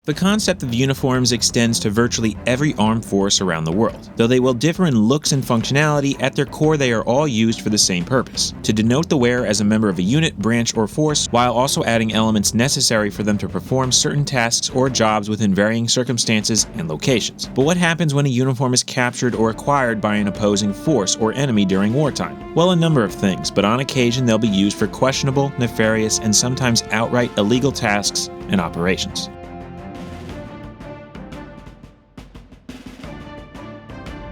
The concept of uniforms extends to virtually every armed force around the world. Though they will differ in looks and functionality, at their core they are all used for the same purpose: to denote the wearer as a member of a unit, branch, or force, while also adding elements necessary for them to perform certain tasks or jobs within varying circumstances and locations. But what happens when a uniform is captured or acquired by an opposing force or enemy during wartime? Well, a number of things, but on occasion they'll be used for questionable, nefarious, and sometimes outright illegal tasks and operations.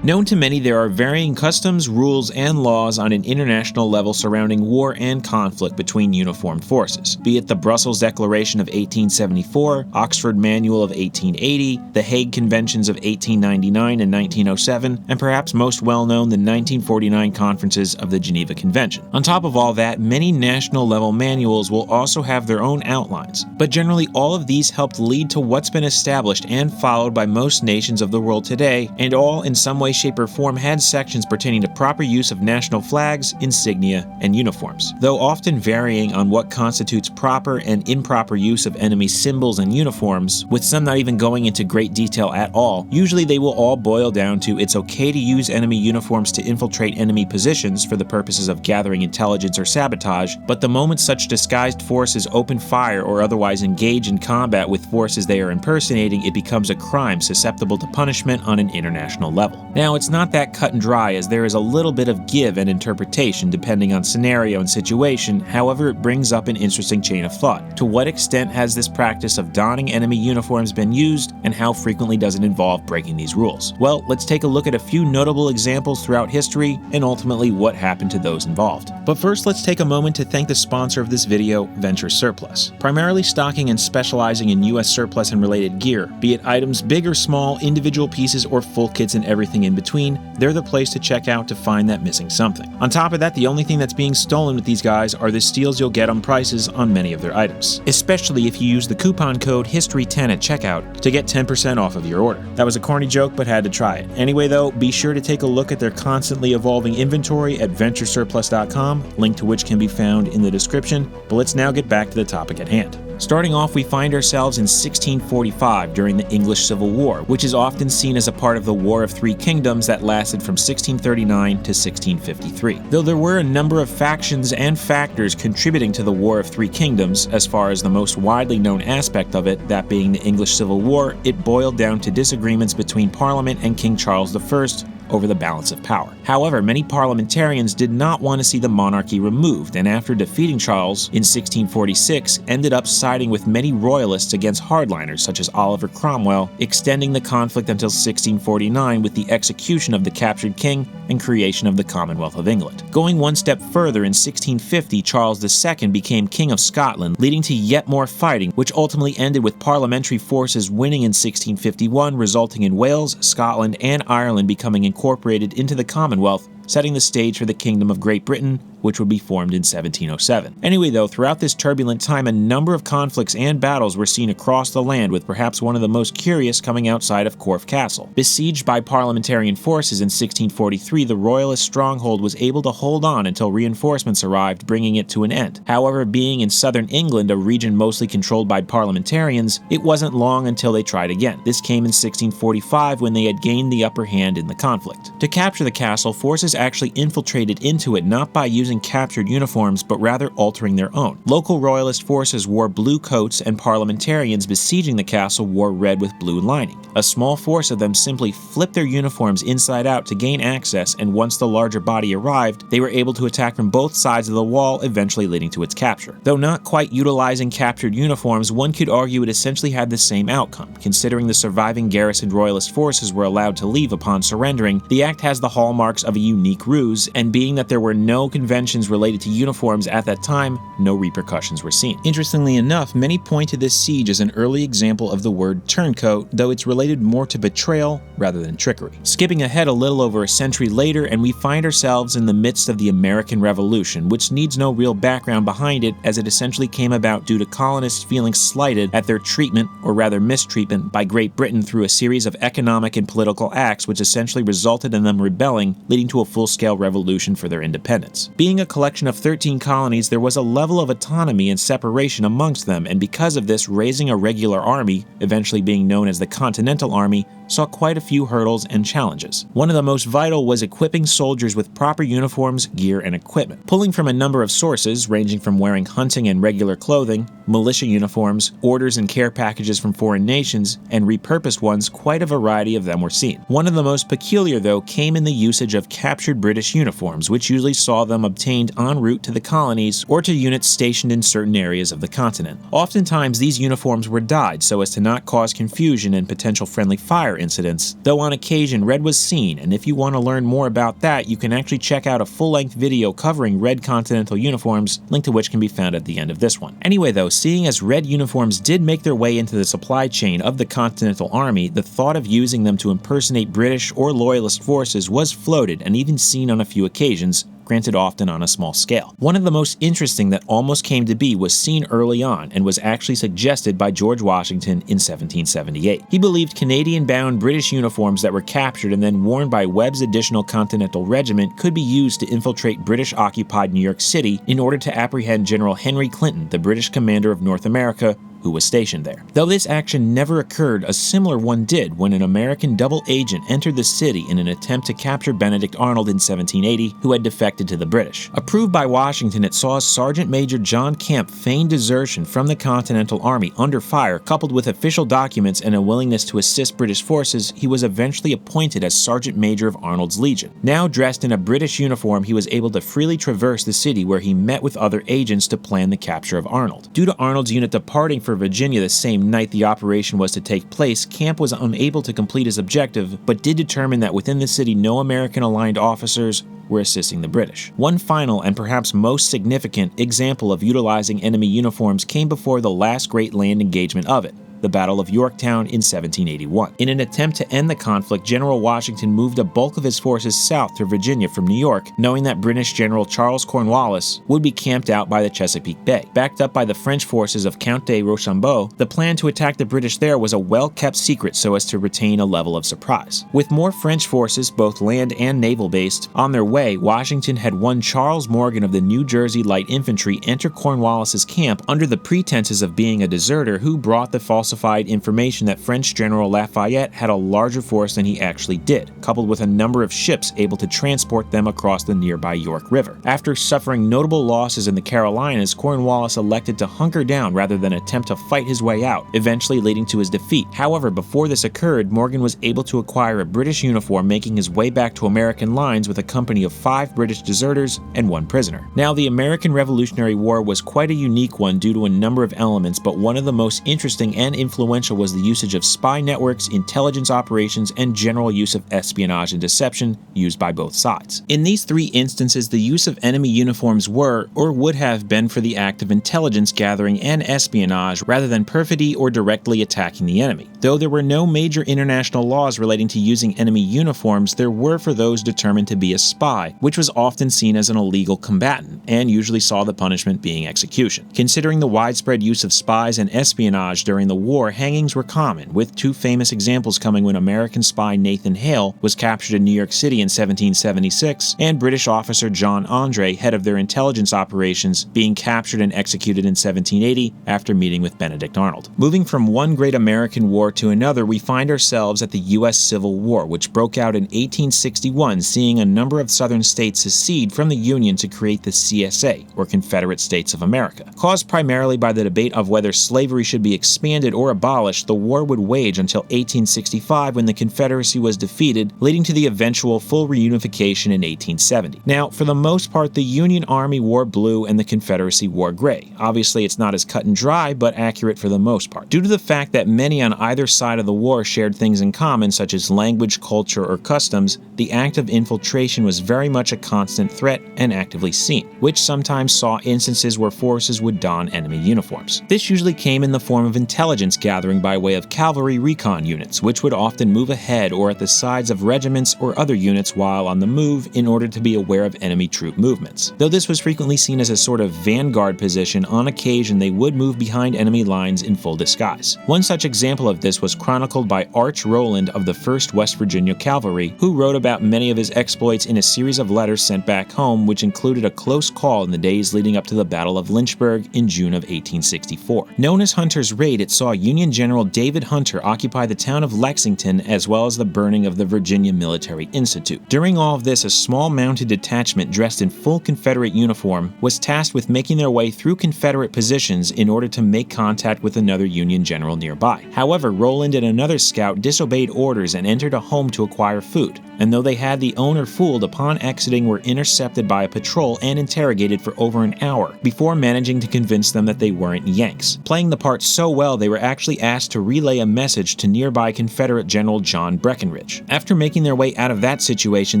Known to many, there are varying customs, rules, and laws on an international level surrounding war and conflict between uniformed forces, be it the Brussels Declaration of 1874, Oxford Manual of 1880, the Hague Conventions of 1899 and 1907, and perhaps most well-known, the 1949 conferences of the Geneva Convention. On top of all that, many national-level manuals will also have their own outlines, but generally all of these helped lead to what's been established and followed by most nations of the world today, and all in some way, shape, or form had sections pertaining to proper use of national flags, insignia, and uniforms. Though often varying on what constitutes proper and improper use of enemy symbols and uniforms, with some not even going into great detail at all, usually they will all boil down to it's okay to use enemy uniforms to infiltrate enemy positions for the purposes of gathering intelligence or sabotage, but the moment such disguised forces open fire or otherwise engage in combat with forces they are impersonating, it becomes a crime susceptible to punishment on an international level. Now, it's not that cut and dry, as there is a little bit of give and interpretation depending on scenario and situation. However, it brings up an interesting chain of thought. To what extent has this practice of donning enemy uniforms been used, and how frequently does it involve breaking these rules? Well, let's take a look at a few notable examples throughout history, and ultimately what happened to those involved. But first, let's take a moment to thank the sponsor of this video, Venture Surplus. Primarily stocking and specializing in US surplus and related gear, be it items big or small, individual pieces, or full kits and everything in between, they're the place to check out to find that missing something. On top of that, the only thing that's being stolen with these guys are the steals you'll get on prices on many of their items, especially if you use the coupon code HISTORY10 at checkout to get 10% off of your order. That was a corny joke, but had to try it. Anyway though, be sure to take a look at their constantly evolving inventory at venturesurplus.com, link to which can be found in the description. But let's now get back to the topic at hand. Starting off, we find ourselves in 1645 during the English Civil War, which is often seen as a part of the War of Three Kingdoms that lasted from 1639 to 1653. Though there were a number of factions and factors contributing to the War of Three Kingdoms, as far as the most widely known aspect of it, that being the English Civil War, it boiled down to disagreements between Parliament and King Charles I over the balance of power. However, many parliamentarians did not want to see the monarchy removed, and after defeating Charles in 1646, ended up siding with many royalists against hardliners such as Oliver Cromwell, extending the conflict until 1649 with the execution of the captured king and creation of the Commonwealth of England. Going one step further, in 1650, Charles II became King of Scotland, leading to yet more fighting, which ultimately ended with parliamentary forces winning in 1651, resulting in Wales, Scotland, and Ireland becoming incorporated into the Commonwealth, setting the stage for the Kingdom of Great Britain, which would be formed in 1707. Anyway though, throughout this turbulent time, a number of conflicts and battles were seen across the land, with perhaps one of the most curious coming outside of Corfe Castle. Besieged by parliamentarian forces in 1643, the royalist stronghold was able to hold on until reinforcements arrived, bringing it to an end. However, being in southern England, a region mostly controlled by parliamentarians, it wasn't long until they tried again. This came in 1645 when they had gained the upper hand in the conflict. To capture the castle, forces actually infiltrated into it, not by using captured uniforms, but rather altering their own. Local royalist forces wore blue coats, and parliamentarians besieging the castle wore red with blue lining. A small force of them simply flipped their uniforms inside out to gain access, and once the larger body arrived, they were able to attack from both sides of the wall, eventually leading to its capture. Though not quite utilizing captured uniforms, one could argue it essentially had the same outcome. Considering the surviving garrisoned royalist forces were allowed to leave upon surrendering, the act has the hallmarks of a unique ruse, and being that there were no conventions related to uniforms at that time, no repercussions were seen. Interestingly enough, many point to this siege as an early example of the word turncoat, though it's related more to betrayal rather than trickery. Skipping ahead a little over a century later, and we find ourselves in the midst of the American Revolution, which needs no real background behind it, as it essentially came about due to colonists feeling slighted at their treatment, or rather mistreatment, by Great Britain through a series of economic and political acts which essentially resulted in them rebelling, leading to a full-scale revolution for their independence. Being a collection of 13 colonies, there was a level of autonomy and separation amongst them, and because of this, raising a regular army, eventually being known as the Continental Army, saw quite a few hurdles and challenges. One of the most vital was equipping soldiers with proper uniforms, gear, and equipment. Pulling from a number of sources, ranging from wearing hunting and regular clothing, militia uniforms, orders and care packages from foreign nations, and repurposed ones, quite a variety of them were seen. One of the most peculiar, though, came in the usage of captured British uniforms, which usually saw them obtained en route to the colonies or to units stationed in certain areas of the continent. Oftentimes, these uniforms were dyed so as to not cause confusion and potential friendly fire incidents, though on occasion red was seen, and if you want to learn more about that, you can actually check out a full-length video covering red Continental uniforms, link to which can be found at the end of this one. Anyway though, seeing as red uniforms did make their way into the supply chain of the Continental Army, the thought of using them to impersonate British or Loyalist forces was floated and even seen on a few occasions, granted often on a small scale. One of the most interesting that almost came to be was seen early on and was actually suggested by George Washington in 1778. He believed Canadian-bound British uniforms that were captured and then worn by Webb's additional Continental Regiment could be used to infiltrate British-occupied New York City in order to apprehend General Henry Clinton, the British commander of North America, who was stationed there. Though this action never occurred, a similar one did when an American double agent entered the city in an attempt to capture Benedict Arnold in 1780, who had defected to the British. Approved by Washington, it saw Sergeant Major John Kemp feign desertion from the Continental Army under fire, coupled with official documents and a willingness to assist British forces. He was eventually appointed as Sergeant Major of Arnold's Legion. Now dressed in a British uniform, he was able to freely traverse the city where he met with other agents to plan the capture of Arnold. Due to Arnold's unit departing for Virginia the same night the operation was to take place, Camp was unable to complete his objective, but did determine that within the city no American-aligned officers were assisting the British. One final and perhaps most significant example of utilizing enemy uniforms came before the last great land engagement of it, the Battle of Yorktown in 1781. In an attempt to end the conflict, General Washington moved a bulk of his forces south to Virginia from New York, knowing that British General Charles Cornwallis would be camped out by the Chesapeake Bay. Backed up by the French forces of Count de Rochambeau, the plan to attack the British there was a well-kept secret so as to retain a level of surprise. With more French forces, both land and naval based, on their way, Washington had one Charles Morgan of the New Jersey Light Infantry enter Cornwallis's camp under the pretenses of being a deserter who brought the falsified information that French General Lafayette had a larger force than he actually did, coupled with a number of ships able to transport them across the nearby York River. After suffering notable losses in the Carolinas, Cornwallis elected to hunker down rather than attempt to fight his way out, eventually leading to his defeat. However, before this occurred, Morgan was able to acquire a British uniform, making his way back to American lines with a company of 5 British deserters and 1 prisoner. Now, the American Revolutionary War was quite a unique one due to a number of elements, but one of the most interesting and influential was the usage of spy networks, intelligence operations, and general use of espionage and deception used by both sides. In these 3 instances, the use of enemy uniforms were, or would have been, for the act of intelligence gathering and espionage rather than perfidy or directly attacking the enemy. Though there were no major international laws relating to using enemy uniforms, there were for those determined to be a spy, which was often seen as an illegal combatant, and usually saw the punishment being execution. Considering the widespread use of spies and espionage during the war, hangings were common, with 2 famous examples coming when American spy Nathan Hale was captured in New York City in 1776, and British officer John Andre, head of their intelligence operations, being captured and executed in 1780 after meeting with Benedict Arnold. Moving from one great American war to another, we find ourselves at the U.S. Civil War, which broke out in 1861, seeing a number of southern states secede from the Union to create the CSA, or Confederate States of America. Caused primarily by the debate of whether slavery should be expanded or abolished, the war would wage until 1865 when the Confederacy was defeated, leading to the eventual full reunification in 1870. Now, for the most part, the Union Army wore blue and the Confederacy wore gray. Obviously, it's not as cut and dry, but accurate for the most part. Due to the fact that many on either side of the war shared things in common, such as language, culture, or customs, the act of infiltration was very much a constant threat and actively seen, which sometimes saw instances where forces would don enemy uniforms. This usually came in the form of intelligence intelligence gathering by way of cavalry recon units, which would often move ahead or at the sides of regiments or other units while on the move in order to be aware of enemy troop movements. Though this was frequently seen as a sort of vanguard position, on occasion they would move behind enemy lines in full disguise. One such example of this was chronicled by Arch Rowland of the 1st West Virginia Cavalry, who wrote about many of his exploits in a series of letters sent back home, which included a close call in the days leading up to the Battle of Lynchburg in June of 1864. Known as Hunter's Raid, it saw Union General David Hunter occupy the town of Lexington as well as the burning of the Virginia Military Institute. During all of this, a small mounted detachment dressed in full Confederate uniform was tasked with making their way through Confederate positions in order to make contact with another Union general nearby. However, Rowland and another scout disobeyed orders and entered a home to acquire food, and though they had the owner fooled, upon exiting were intercepted by a patrol and interrogated for over an hour before managing to convince them that they weren't Yanks. Playing the part so well, they were actually asked to relay a message to nearby Confederate General John Breckinridge. After making their way out of that situation,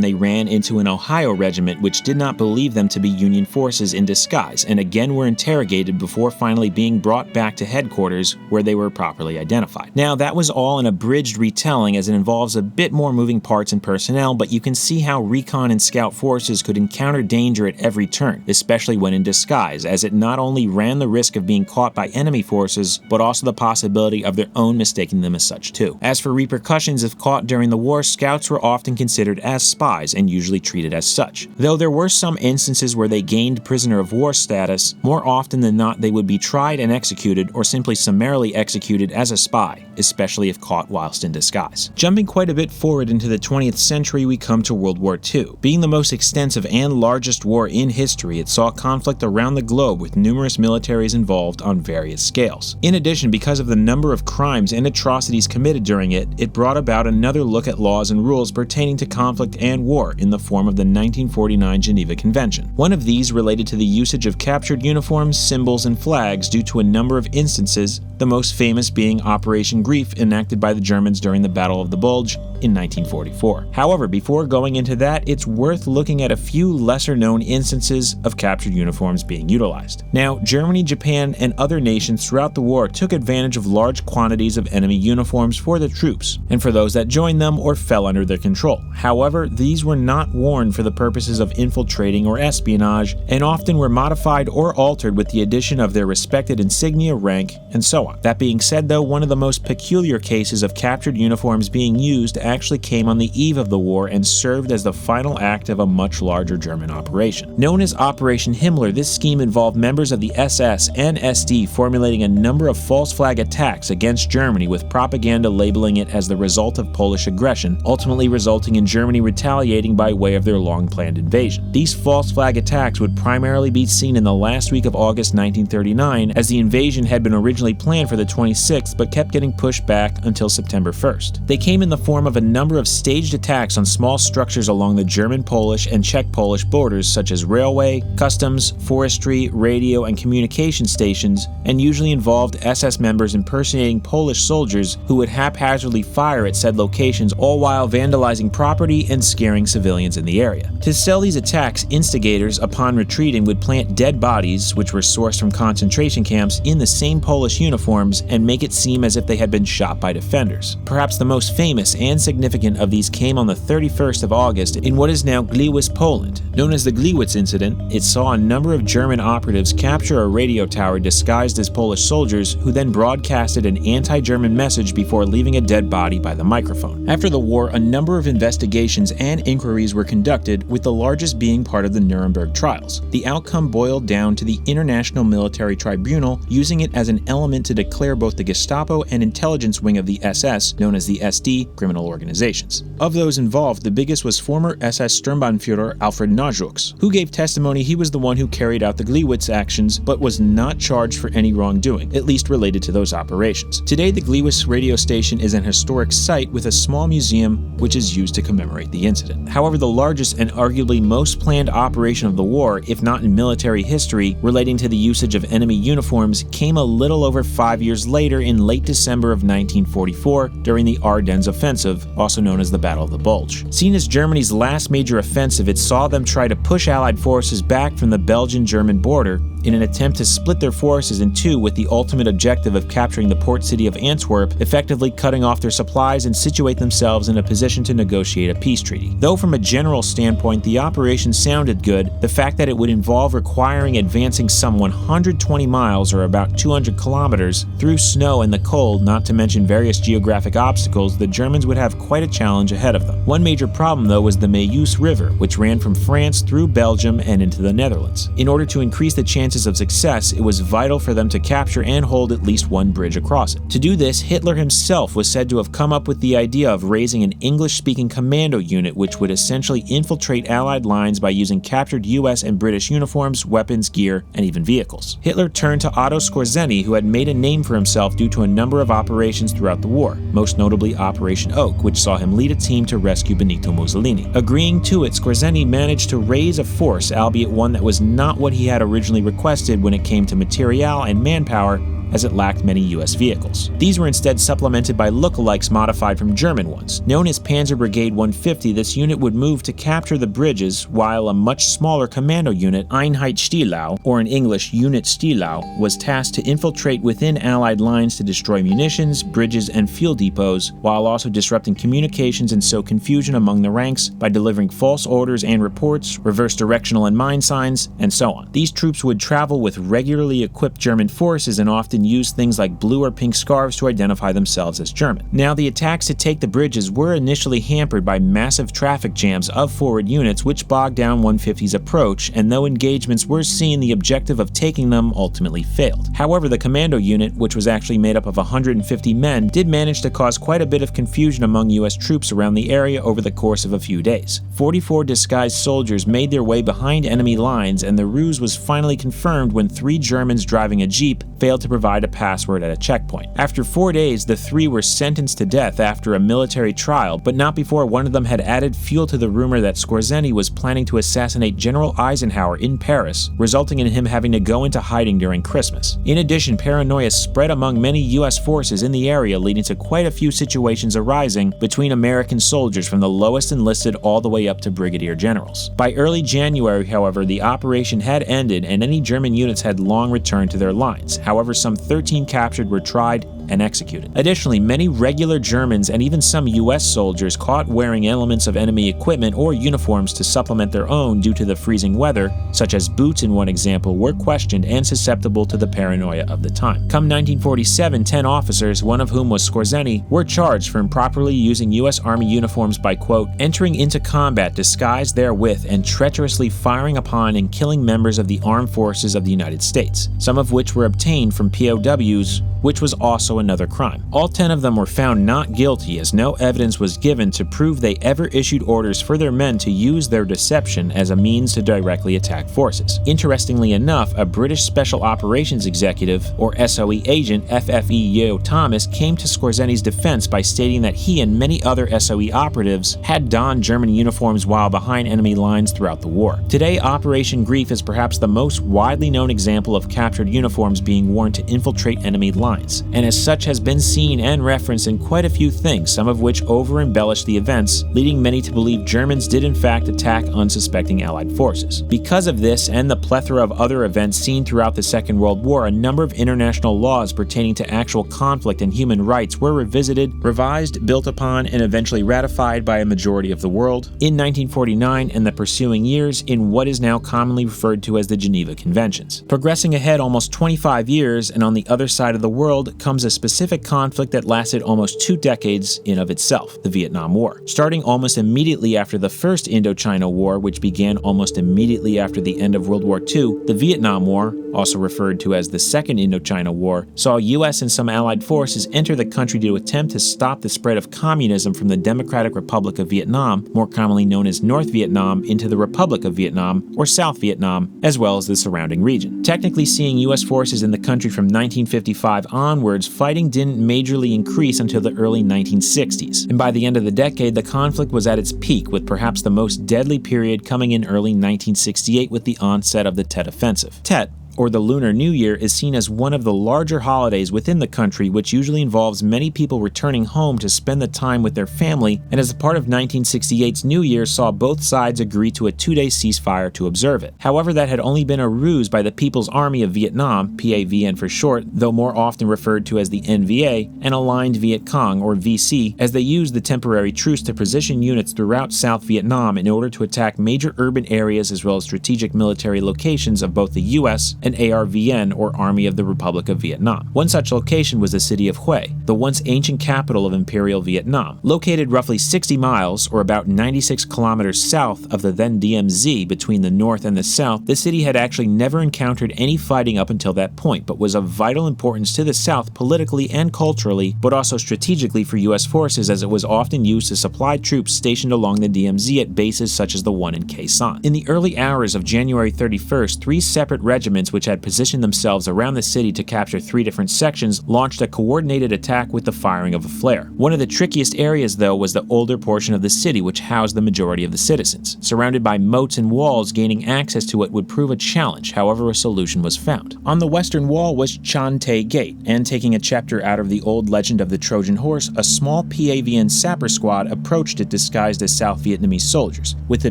they ran into an Ohio regiment which did not believe them to be Union forces in disguise, and again were interrogated before finally being brought back to headquarters where they were properly identified. Now, that was all an abridged retelling as it involves a bit more moving parts and personnel, but you can see how recon and scout forces could encounter danger at every turn, especially when in disguise, as it not only ran the risk of being caught by enemy forces, but also the possibility of their own mistaking them as such too. As for repercussions if caught during the war, scouts were often considered as spies and usually treated as such. Though there were some instances where they gained prisoner of war status, more often than not they would be tried and executed or simply summarily executed as a spy, especially if caught whilst in disguise. Jumping quite a bit forward into the 20th century, we come to World War II. Being the most extensive and largest war in history, it saw conflict around the globe with numerous militaries involved on various scales. In addition, because of the number of crimes and atrocities committed during it, it brought about another look at laws and rules pertaining to conflict and war in the form of the 1949 Geneva Convention. One of these related to the usage of captured uniforms, symbols, and flags due to a number of instances, the most famous being Operation Grief, enacted by the Germans during the Battle of the Bulge in 1944. However, before going into that, it's worth looking at a few lesser-known instances of captured uniforms being utilized. Now, Germany, Japan, and other nations throughout the war took advantage of large quantities of enemy uniforms for the troops, and for those that joined them or fell under their control. However, these were not worn for the purposes of infiltrating or espionage, and often were modified or altered with the addition of their respected insignia, rank, and so on. That being said though, one of the most peculiar cases of captured uniforms being used actually came on the eve of the war and served as the final act of a much larger German operation. Known as Operation Himmler, this scheme involved members of the SS and SD formulating a number of false flag attacks against Germany with propaganda labeling it as the result of Polish aggression, ultimately resulting in Germany retaliating by way of their long-planned invasion. These false flag attacks would primarily be seen in the last week of August 1939, as the invasion had been originally planned for the 26th but kept getting pushed back until September 1st. They came in the form of a number of staged attacks on small structures along the German-Polish and Czech-Polish borders such as railway, customs, forestry, radio, and communication stations, and usually involved SS members impersonating Polish soldiers who would haphazardly fire at said locations, all while vandalizing property and scaring civilians in the area. To sell these attacks, instigators, upon retreating, would plant dead bodies, which were sourced from concentration camps, in the same Polish uniforms and make it seem as if they had been shot by defenders. Perhaps the most famous and significant of these came on the 31st of August in what is now Gliwice, Poland. Known as the Gliwice Incident, it saw a number of German operatives capture a radio tower disguised as Polish soldiers who then broadcasted an anti-German message before leaving a dead body by the microphone. After the war, a number of investigations and inquiries were conducted, with the largest being part of the Nuremberg trials. The outcome boiled down to the International Military Tribunal using it as an element to declare both the Gestapo and intelligence wing of the SS, known as the SD, criminal organizations. Of those involved, the biggest was former SS Sturmbannführer Alfred Najux, who gave testimony he was the one who carried out the Gliwice actions but was not charged for any wrongdoing, at least related to those operations. Today, the Gliwice radio station is an historic site with a small museum which is used to commemorate the incident. However, the largest and arguably most planned operation of the war, if not in military history, relating to the usage of enemy uniforms, came a little over 5 years later in late December of 1944 during the Ardennes Offensive, also known as the Battle of the Bulge. Seen as Germany's last major offensive, it saw them try to push Allied forces back from the Belgian-German border in an attempt to split their forces in two with the ultimate objective of capturing the port city of Antwerp, effectively cutting off their supplies and situate themselves in a position to negotiate a peace treaty. Though from a general standpoint the operation sounded good, the fact that it would involve requiring advancing some 120 miles or about 200 kilometers through snow and the cold, not to mention various geographic obstacles, the Germans would have quite a challenge ahead of them. One major problem though was the Meuse River, which ran from France through Belgium and into the Netherlands. In order to increase the chances of success, it was vital for them to capture and hold at least one bridge across it. To do this, Hitler himself was said to have come up with the idea of raising an English-speaking commando unit which would essentially infiltrate Allied lines by using captured US and British uniforms, weapons, gear, and even vehicles. Hitler turned to Otto Skorzeny, who had made a name for himself due to a number of operations throughout the war, most notably Operation Oak, which saw him lead a team to rescue Benito Mussolini. Agreeing to it, Skorzeny managed to raise a force, albeit one that was not what he had originally requested when it came to materiel and manpower, as it lacked many US vehicles. These were instead supplemented by lookalikes modified from German ones. Known as Panzer Brigade 150, this unit would move to capture the bridges, while a much smaller commando unit, Einheit Stielau, or in English Unit Stielau, was tasked to infiltrate within Allied lines to destroy munitions, bridges, and fuel depots, while also disrupting communications and sow confusion among the ranks by delivering false orders and reports, reverse directional and mine signs, and so on. These troops would travel with regularly equipped German forces and often use things like blue or pink scarves to identify themselves as German. Now, the attacks to take the bridges were initially hampered by massive traffic jams of forward units which bogged down 150's approach, and though engagements were seen, the objective of taking them ultimately failed. However, the commando unit, which was actually made up of 150 men, did manage to cause quite a bit of confusion among US troops around the area over the course of a few days. 44 disguised soldiers made their way behind enemy lines, and the ruse was finally confirmed when 3 Germans driving a jeep failed to provide a password at a checkpoint. After 4 days, the 3 were sentenced to death after a military trial, but not before one of them had added fuel to the rumor that Skorzeny was planning to assassinate General Eisenhower in Paris, resulting in him having to go into hiding during Christmas. In addition, paranoia spread among many US forces in the area, leading to quite a few situations arising between American soldiers from the lowest enlisted all the way up to brigadier generals. By early January, however, the operation had ended and any German units had long returned to their lines. However, some 13 captured were tried and executed. Additionally, many regular Germans and even some US soldiers caught wearing elements of enemy equipment or uniforms to supplement their own due to the freezing weather, such as boots in one example, were questioned and susceptible to the paranoia of the time. Come 1947, 10 officers, one of whom was Skorzeny, were charged for improperly using US Army uniforms by, quote, entering into combat disguised therewith and treacherously firing upon and killing members of the armed forces of the United States, some of which were obtained from POWs, which was also another crime. All 10 of them were found not guilty, as no evidence was given to prove they ever issued orders for their men to use their deception as a means to directly attack forces. Interestingly enough, a British Special Operations Executive, or SOE agent, FFE Yeo Thomas, came to Skorzeny's defense by stating that he and many other SOE operatives had donned German uniforms while behind enemy lines throughout the war. Today, Operation Grief is perhaps the most widely known example of captured uniforms being worn to infiltrate enemy lines, and as such has been seen and referenced in quite a few things, some of which over-embellish the events, leading many to believe Germans did in fact attack unsuspecting Allied forces. Because of this and the plethora of other events seen throughout the Second World War, a number of international laws pertaining to actual conflict and human rights were revisited, revised, built upon, and eventually ratified by a majority of the world in 1949 and the pursuing years in what is now commonly referred to as the Geneva Conventions. Progressing ahead almost 25 years, and on the other side of the world comes a specific conflict that lasted almost 2 decades in of itself, the Vietnam War. Starting almost immediately after the First Indochina War, which began almost immediately after the end of World War II, the Vietnam War, also referred to as the Second Indochina War, saw US and some Allied forces enter the country to attempt to stop the spread of communism from the Democratic Republic of Vietnam, more commonly known as North Vietnam, into the Republic of Vietnam, or South Vietnam, as well as the surrounding region. Technically, seeing US forces in the country from 1955 onwards, fighting didn't majorly increase until the early 1960s, and by the end of the decade, the conflict was at its peak, with perhaps the most deadly period coming in early 1968 with the onset of the Tet Offensive. Tet, or the Lunar New Year, is seen as one of the larger holidays within the country, which usually involves many people returning home to spend the time with their family, and as a part of 1968's New Year saw both sides agree to a 2-day ceasefire to observe it. However, that had only been a ruse by the People's Army of Vietnam, PAVN for short, though more often referred to as the NVA, and aligned Viet Cong, or VC, as they used the temporary truce to position units throughout South Vietnam in order to attack major urban areas as well as strategic military locations of both the US and ARVN, or Army of the Republic of Vietnam. One such location was the city of Hue, the once ancient capital of Imperial Vietnam. Located roughly 60 miles, or about 96 kilometers south of the then DMZ between the north and the south, the city had actually never encountered any fighting up until that point, but was of vital importance to the south politically and culturally, but also strategically for US forces, as it was often used to supply troops stationed along the DMZ at bases such as the one in Khe Sanh. In the early hours of January 31st, 3 separate regiments which had positioned themselves around the city to capture 3 different sections launched a coordinated attack with the firing of a flare. One of the trickiest areas, though, was the older portion of the city which housed the majority of the citizens. Surrounded by moats and walls, gaining access to it would prove a challenge, however a solution was found. On the western wall was Chan Tay Gate, and taking a chapter out of the old legend of the Trojan horse, a small PAVN sapper squad approached it disguised as South Vietnamese soldiers. With the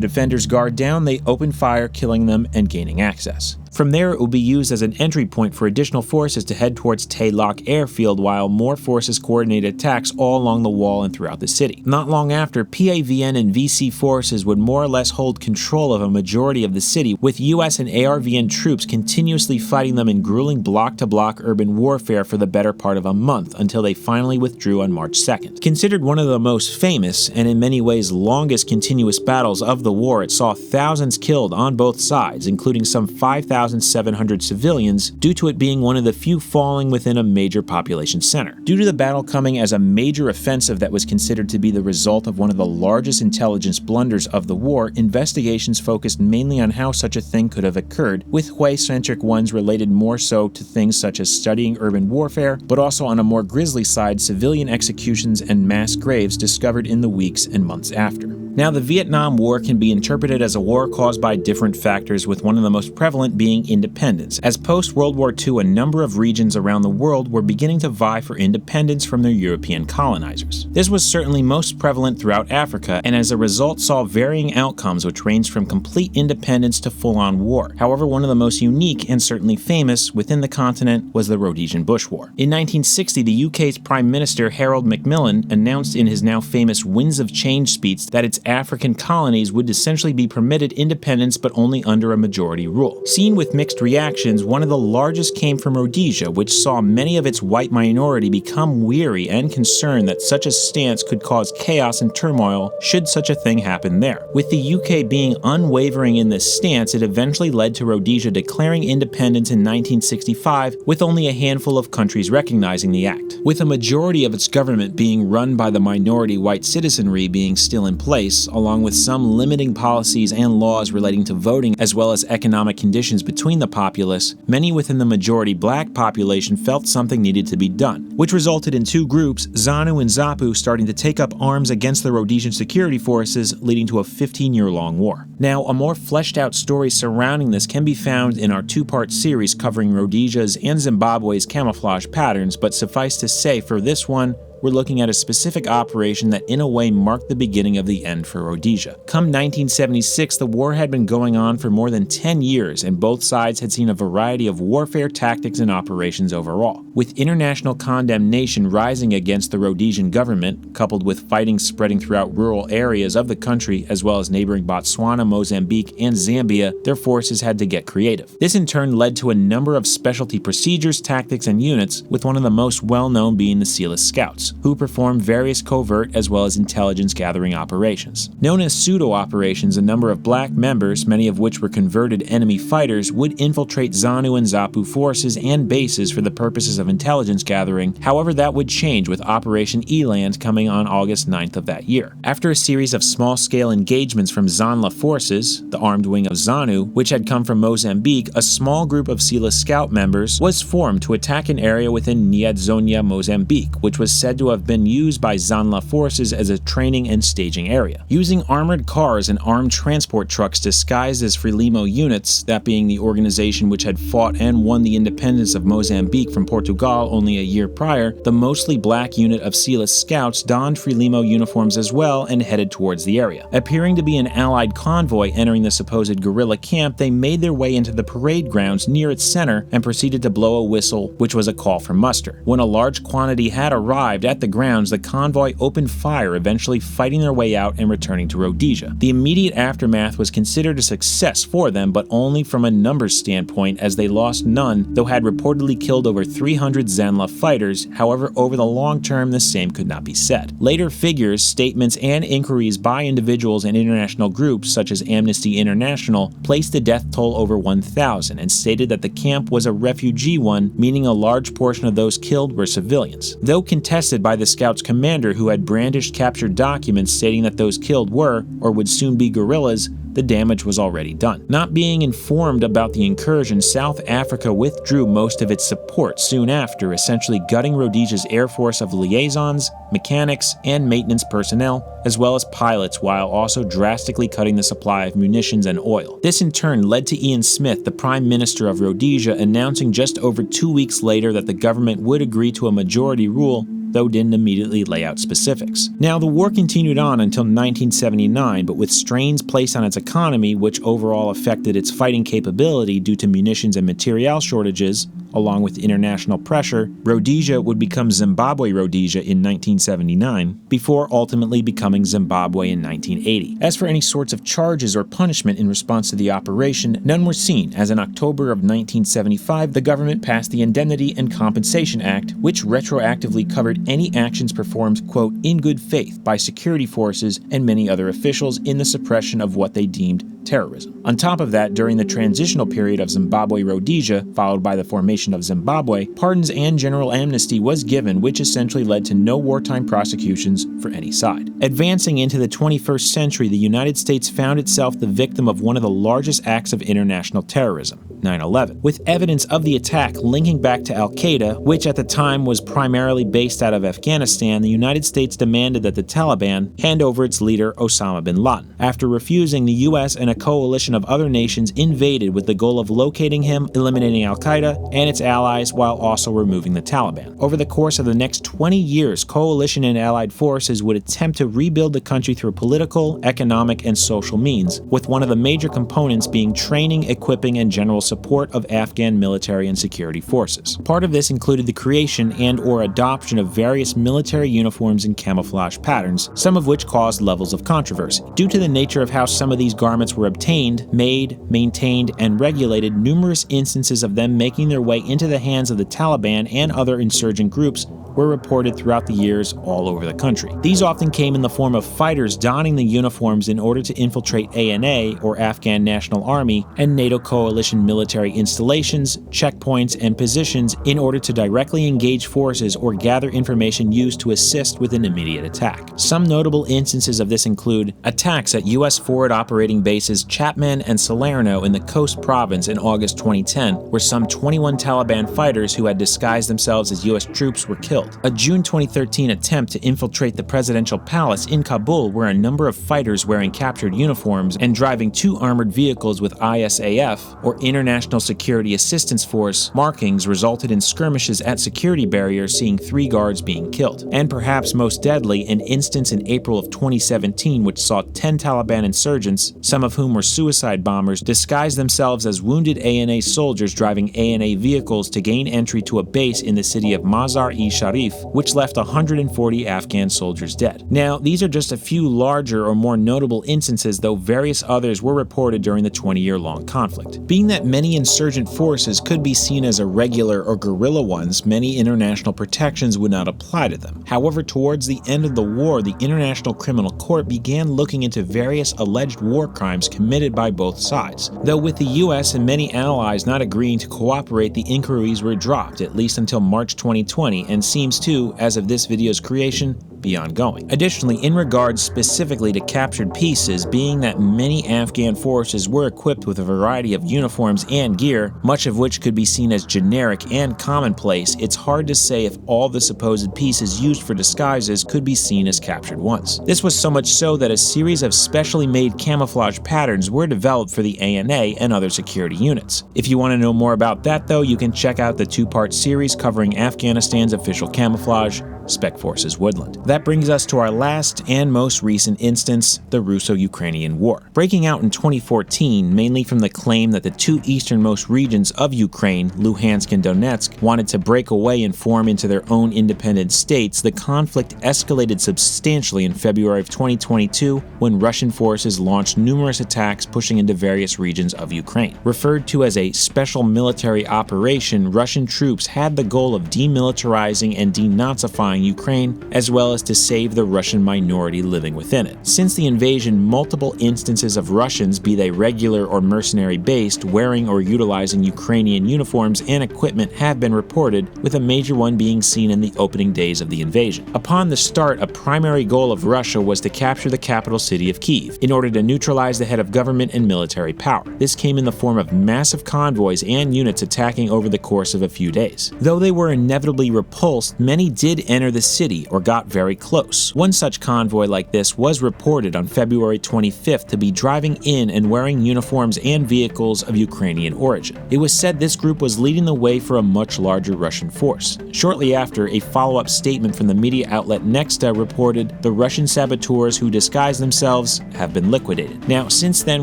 defenders' guard down, they opened fire, killing them and gaining access. From there, it would be used as an entry point for additional forces to head towards Tay Loc airfield, while more forces coordinated attacks all along the wall and throughout the city. Not long after, PAVN and VC forces would more or less hold control of a majority of the city, with US and ARVN troops continuously fighting them in grueling block-to-block urban warfare for the better part of a month, until they finally withdrew on March 2nd. Considered one of the most famous, and in many ways longest continuous battles of the war, it saw thousands killed on both sides, including some 5,700 civilians, due to it being one of the few falling within a major population center. Due to the battle coming as a major offensive that was considered to be the result of one of the largest intelligence blunders of the war, investigations focused mainly on how such a thing could have occurred, with Hue-centric ones related more so to things such as studying urban warfare, but also on a more grisly side, civilian executions and mass graves discovered in the weeks and months after. Now, the Vietnam War can be interpreted as a war caused by different factors, with one of the most prevalent being independence. As post-World War II, a number of regions around the world were beginning to vie for independence from their European colonizers. This was certainly most prevalent throughout Africa, and as a result saw varying outcomes which ranged from complete independence to full-on war. However, one of the most unique and certainly famous within the continent was the Rhodesian Bush War. In 1960, the UK's Prime Minister Harold Macmillan announced in his now famous Winds of Change speech that its African colonies would essentially be permitted independence, but only under a majority rule. Seen with mixed reactions, one of the largest came from Rhodesia, which saw many of its white minority become weary and concerned that such a stance could cause chaos and turmoil should such a thing happen there. With the UK being unwavering in this stance, it eventually led to Rhodesia declaring independence in 1965, with only a handful of countries recognizing the act. With a majority of its government being run by the minority white citizenry being still in place, along with some limiting policies and laws relating to voting as well as economic conditions between the populace, many within the majority black population felt something needed to be done, which resulted in 2 groups, ZANU and ZAPU, starting to take up arms against the Rhodesian security forces, leading to a 15-year-long war. Now, a more fleshed out story surrounding this can be found in our 2-part series covering Rhodesia's and Zimbabwe's camouflage patterns, but suffice to say for this one, we're looking at a specific operation that in a way marked the beginning of the end for Rhodesia. Come 1976, the war had been going on for more than 10 years, and both sides had seen a variety of warfare tactics and operations overall. With international condemnation rising against the Rhodesian government, coupled with fighting spreading throughout rural areas of the country, as well as neighboring Botswana, Mozambique, and Zambia, their forces had to get creative. This in turn led to a number of specialty procedures, tactics, and units, with one of the most well-known being the Sealess Scouts, who performed various covert as well as intelligence gathering operations. Known as pseudo-operations, a number of black members, many of which were converted enemy fighters, would infiltrate ZANU and ZAPU forces and bases for the purposes of intelligence gathering. However, that would change with Operation Eland coming on August 9th of that year. After a series of small-scale engagements from Zanla forces, the armed wing of ZANU, which had come from Mozambique, a small group of Sealess Scout members was formed to attack an area within Niadzonia, Mozambique, which was said said to have been used by Zanla forces as a training and staging area. Using armored cars and armed transport trucks disguised as Frelimo units, that being the organization which had fought and won the independence of Mozambique from Portugal only a year prior, the mostly black unit of Silas scouts donned Frelimo uniforms as well and headed towards the area. Appearing to be an Allied convoy entering the supposed guerrilla camp, they made their way into the parade grounds near its center and proceeded to blow a whistle, which was a call for muster. When a large quantity had arrived at the grounds, the convoy opened fire, eventually fighting their way out and returning to Rhodesia. The immediate aftermath was considered a success for them, but only from a numbers standpoint, as they lost none, though had reportedly killed over 300 Zanla fighters. However, over the long term, the same could not be said. Later figures, statements, and inquiries by individuals and international groups such as Amnesty International placed the death toll over 1,000 and stated that the camp was a refugee one, meaning a large portion of those killed were civilians. Though contested by the scouts' commander, who had brandished captured documents stating that those killed were, or would soon be, guerrillas, the damage was already done. Not being informed about the incursion, South Africa withdrew most of its support soon after, essentially gutting Rhodesia's air force of liaisons, mechanics, and maintenance personnel, as well as pilots, while also drastically cutting the supply of munitions and oil. This in turn led to Ian Smith, the Prime Minister of Rhodesia, announcing just over 2 weeks later that the government would agree to a majority rule, though didn't immediately lay out specifics. Now, the war continued on until 1979, but with strains placed on its economy, which overall affected its fighting capability due to munitions and material shortages, along with international pressure, Rhodesia would become Zimbabwe Rhodesia in 1979, before ultimately becoming Zimbabwe in 1980. As for any sorts of charges or punishment in response to the operation, none were seen, as in October of 1975, the government passed the Indemnity and Compensation Act, which retroactively covered any actions performed, quote, in good faith by security forces and many other officials in the suppression of what they deemed terrorism. On top of that, during the transitional period of Zimbabwe Rhodesia, followed by the formation of Zimbabwe, pardons and general amnesty was given, which essentially led to no wartime prosecutions for any side. Advancing into the 21st century, the United States found itself the victim of one of the largest acts of international terrorism, 9/11, with evidence of the attack linking back to Al-Qaeda, which at the time was primarily based out of Afghanistan. The United States demanded that the Taliban hand over its leader, Osama bin Laden. After refusing, the US and a coalition of other nations invaded with the goal of locating him, eliminating Al-Qaeda and its allies, while also removing the Taliban. Over the course of the next 20 years, coalition and allied forces would attempt to rebuild the country through political, economic, and social means, with one of the major components being training, equipping, and general support of Afghan military and security forces. Part of this included the creation and/or adoption of various military uniforms and camouflage patterns, some of which caused levels of controversy. Due to the nature of how some of these garments were obtained, made, maintained, and regulated, numerous instances of them making their way into the hands of the Taliban and other insurgent groups were reported throughout the years all over the country. These often came in the form of fighters donning the uniforms in order to infiltrate ANA, or Afghan National Army, and NATO coalition military installations, checkpoints, and positions in order to directly engage forces or gather information used to assist with an immediate attack. Some notable instances of this include attacks at U.S. forward operating bases Chapman and Salerno in the Coast Province in August 2010, where some 21 Taliban fighters who had disguised themselves as U.S. troops were killed. A June 2013 attempt to infiltrate the presidential palace in Kabul, where a number of fighters wearing captured uniforms and driving 2 armored vehicles with ISAF, or International Security Assistance Force, markings resulted in skirmishes at security barriers, seeing 3 guards being killed. And perhaps most deadly, an instance in April of 2017 which saw 10 Taliban insurgents, some of whom were suicide bombers, disguise themselves as wounded ANA soldiers driving ANA vehicles to gain entry to a base in the city of Mazar-e-Sharif, which left 140 Afghan soldiers dead. Now, these are just a few larger or more notable instances, though various others were reported during the 20-year-long conflict. Being that many insurgent forces could be seen as irregular or guerrilla ones, many international protections would not apply to them. However, towards the end of the war, the International Criminal Court began looking into various alleged war crimes committed by both sides. Though with the US and many allies not agreeing to cooperate, the inquiries were dropped, at least until March 2020, and seems to, as of this video's creation, be ongoing. Additionally, in regards specifically to captured pieces, being that many Afghan forces were equipped with a variety of uniforms and gear, much of which could be seen as generic and commonplace, it's hard to say if all the supposed pieces used for disguises could be seen as captured ones. This was so much so that a series of specially made camouflage patterns were developed for the ANA and other security units. If you want to know more about that though, you can check out the two-part series covering Afghanistan's official camouflage, Spec Forces Woodland. That brings us to our last and most recent instance, the Russo-Ukrainian War. Breaking out in 2014, mainly from the claim that the two easternmost regions of Ukraine, Luhansk and Donetsk, wanted to break away and form into their own independent states, the conflict escalated substantially in February of 2022 when Russian forces launched numerous attacks pushing into various regions of Ukraine. Referred to as a special military operation, Russian troops had the goal of demilitarizing and denazifying Ukraine, as well as to save the Russian minority living within it. Since the invasion, multiple instances of Russians, be they regular or mercenary based, wearing or utilizing Ukrainian uniforms and equipment have been reported, with a major one being seen in the opening days of the invasion. Upon the start, a primary goal of Russia was to capture the capital city of Kyiv, in order to neutralize the head of government and military power. This came in the form of massive convoys and units attacking over the course of a few days. Though they were inevitably repulsed, many did enter the city or got very close. One such convoy like this was reported on February 25th to be driving in and wearing uniforms and vehicles of Ukrainian origin. It was said this group was leading the way for a much larger Russian force. Shortly after, a follow-up statement from the media outlet Nexta reported the Russian saboteurs who disguised themselves have been liquidated. Now, since then,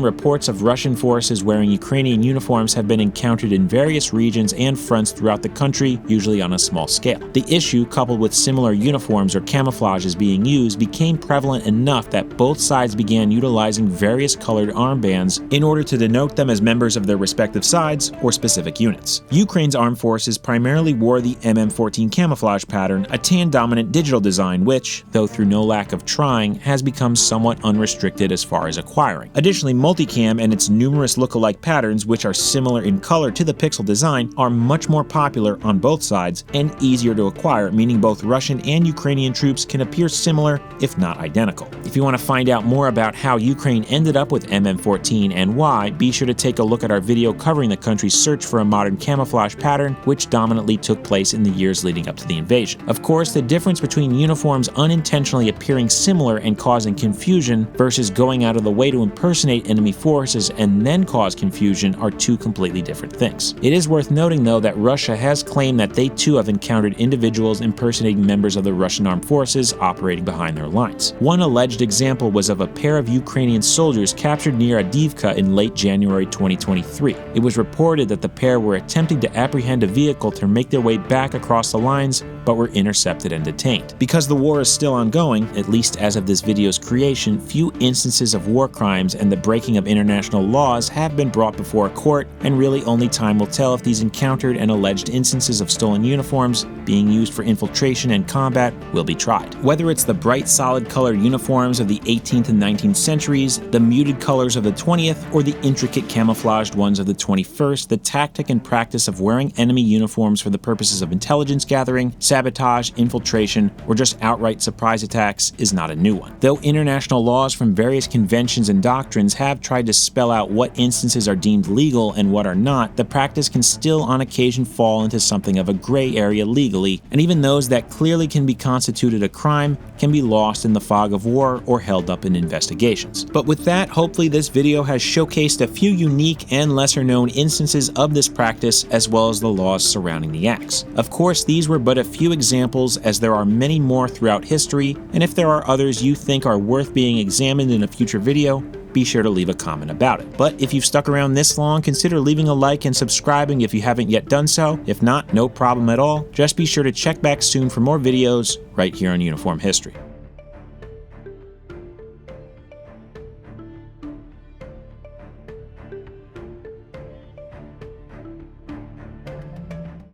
reports of Russian forces wearing Ukrainian uniforms have been encountered in various regions and fronts throughout the country, usually on a small scale. The issue, coupled with similar uniforms or camouflages being used, became prevalent enough that both sides began utilizing various colored armbands in order to denote them as members of their respective sides or specific units. Ukraine's armed forces primarily wore the MM14 camouflage pattern, a tan-dominant digital design which, though through no lack of trying, has become somewhat unrestricted as far as acquiring. Additionally, multicam and its numerous look-alike patterns, which are similar in color to the pixel design, are much more popular on both sides and easier to acquire, meaning both Russian and Ukrainian troops can appear similar, if not identical. If you want to find out more about how Ukraine ended up with MM14 and why, be sure to take a look at our video covering the country's search for a modern camouflage pattern, which dominantly took place in the years leading up to the invasion. Of course, the difference between uniforms unintentionally appearing similar and causing confusion versus going out of the way to impersonate enemy forces and then cause confusion are two completely different things. It is worth noting, though, that Russia has claimed that they too have encountered individuals impersonating members of the Russian armed forces operating behind their lines. One alleged example was of a pair of Ukrainian soldiers captured near Avdiivka in late January 2023. It was reported that the pair were attempting to apprehend a vehicle to make their way back across the lines, but were intercepted and detained. Because the war is still ongoing, at least as of this video's creation, few instances of war crimes and the breaking of international laws have been brought before a court, and really only time will tell if these encountered and alleged instances of stolen uniforms being used for infiltration and combat will be tried. Whether it's the bright solid colored uniforms of the 18th and 19th centuries, the muted colors of the 20th, or the intricate camouflaged ones of the 21st, the tactic and practice of wearing enemy uniforms for the purposes of intelligence gathering, sabotage, infiltration, or just outright surprise attacks is not a new one. Though international laws from various conventions and doctrines have tried to spell out what instances are deemed legal and what are not, the practice can still on occasion fall into something of a gray area legally, and even those that clearly can be constituted a crime can be lost in the fog of war or held up in investigations. But with that, hopefully this video has showcased a few unique and lesser known instances of this practice, as well as the laws surrounding the acts. Of course, these were but a few examples, as there are many more throughout history, and if there are others you think are worth being examined in a future video, be sure to leave a comment about it. But if you've stuck around this long, consider leaving a like and subscribing if you haven't yet done so. If not, no problem at all. Just be sure to check back soon for more videos right here on Uniform History.